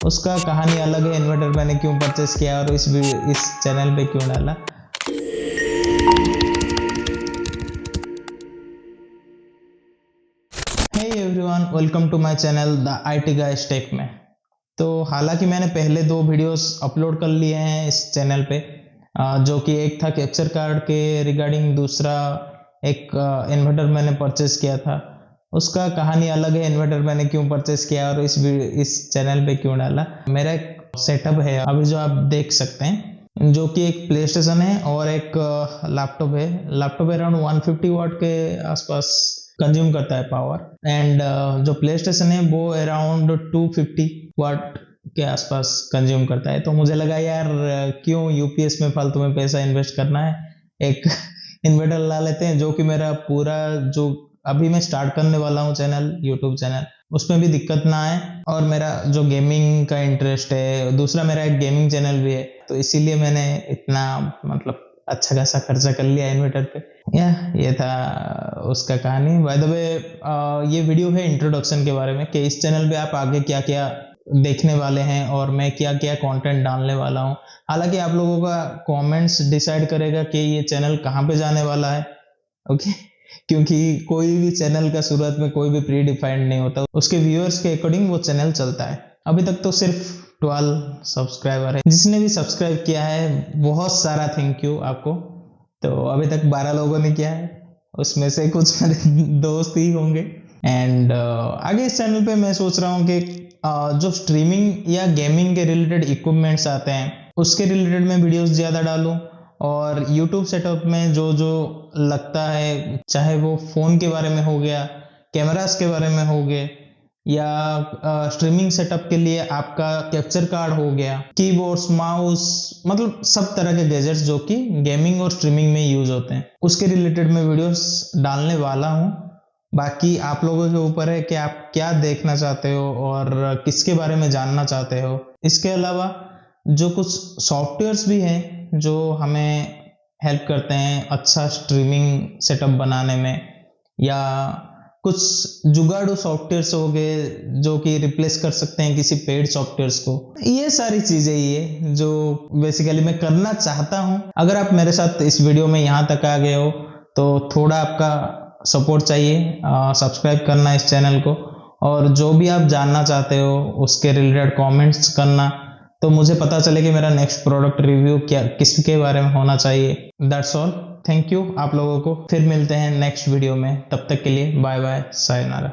उसका कहानी अलग है, इन्वर्टर मैंने क्यों परचेस किया और इस चैनल पे क्यों डाला। Hey everyone, welcome to my channel the IT guys tech में। तो हालांकि मैंने पहले 2 वीडियोस अपलोड कर लिए हैं इस चैनल पे, जो कि एक था कैप्चर कार्ड के रिगार्डिंग, दूसरा एक इन्वर्टर मैंने परचेस किया था। उसका कहानी अलग है, इन्वर्टर मैंने क्यों परचेस किया और इस चैनल पे क्यों डाला। मेरा एक सेटअप है अभी जो आप देख सकते हैं, जो कि एक प्ले स्टेशन है और एक लैपटॉप है। लैपटॉप अराउंड 150 वाट के आसपास कंज्यूम करता है पावर, एंड जो प्ले स्टेशन है वो अराउंड 250 वाट के आसपास कंज्यूम करता है। तो मुझे लगा यार क्यों यूपीएस में फालतू में पैसा इन्वेस्ट करना है, एक इन्वर्टर ला लेते हैं, जो कि मेरा पूरा जो अभी मैं स्टार्ट करने वाला हूँ चैनल, यूट्यूब चैनल, उसमें भी दिक्कत ना आए। और मेरा जो गेमिंग का इंटरेस्ट है, दूसरा मेरा एक गेमिंग चैनल भी है, तो इसीलिए मैंने इतना मतलब अच्छा खासा खर्चा कर लिया इन्वर्टर पे। ये था उसका कहानी। बाय द वे, ये वीडियो है इंट्रोडक्शन के बारे में कि इस चैनल पे आप आगे क्या क्या देखने वाले हैं और मैं क्या क्या कंटेंट डालने वाला हूँ। हालांकि आप लोगों का कमेंट्स डिसाइड करेगा कि ये चैनल कहाँ पे जाने वाला है, ओके क्योंकि कोई भी चैनल का शुरुआत में कोई भी प्री डिफाइंड नहीं होता, उसके व्यूअर्स के अकॉर्डिंग वो चैनल चलता है। अभी तक तो सिर्फ 12 सब्सक्राइबर है। जिसने भी सब्सक्राइब किया है बहुत सारा थैंक यू आपको। तो अभी तक 12 लोगों ने किया है, उसमें से कुछ मेरे दोस्त ही होंगे। एंड आगे इस चैनल पे मैं सोच रहा हूँ कि जो स्ट्रीमिंग या गेमिंग के रिलेटेड इक्विपमेंट्स आते हैं उसके रिलेटेड मैं वीडियोस ज़्यादा डालूँ, और यूट्यूब सेटअप में जो जो लगता है, चाहे वो फ़ोन के बारे में हो गया, कैमरास के बारे में हो गए, या स्ट्रीमिंग सेटअप के लिए आपका कैप्चर कार्ड हो गया, कीबोर्ड्स, माउस, मतलब सब तरह के गैजेट्स जो कि गेमिंग और स्ट्रीमिंग में यूज होते हैं, उसके रिलेटेड मैं वीडियोस डालने वाला हूँ। बाकी आप लोगों के ऊपर है कि आप क्या देखना चाहते हो और किसके बारे में जानना चाहते हो। इसके अलावा जो कुछ सॉफ्टवेयर्स भी हैं जो हमें हेल्प करते हैं अच्छा स्ट्रीमिंग सेटअप बनाने में, या कुछ जुगाड़ू सॉफ्टवेयर्स हो गए जो कि रिप्लेस कर सकते हैं किसी पेड सॉफ्टवेयर्स को। ये सारी चीजें ये जो बेसिकली मैं करना चाहता हूं। अगर आप मेरे साथ इस वीडियो में यहाँ तक आ गए हो तो थोड़ा आपका सपोर्ट चाहिए, सब्सक्राइब करना इस चैनल को, और जो भी आप जानना चाहते हो उसके रिलेटेड कमेंट्स करना, तो मुझे पता चले कि मेरा नेक्स्ट प्रोडक्ट रिव्यू क्या किसके बारे में होना चाहिए। दैट्स ऑल, थैंक यू आप लोगों को। फिर मिलते हैं नेक्स्ट वीडियो में, तब तक के लिए बाय बाय, सायोनारा।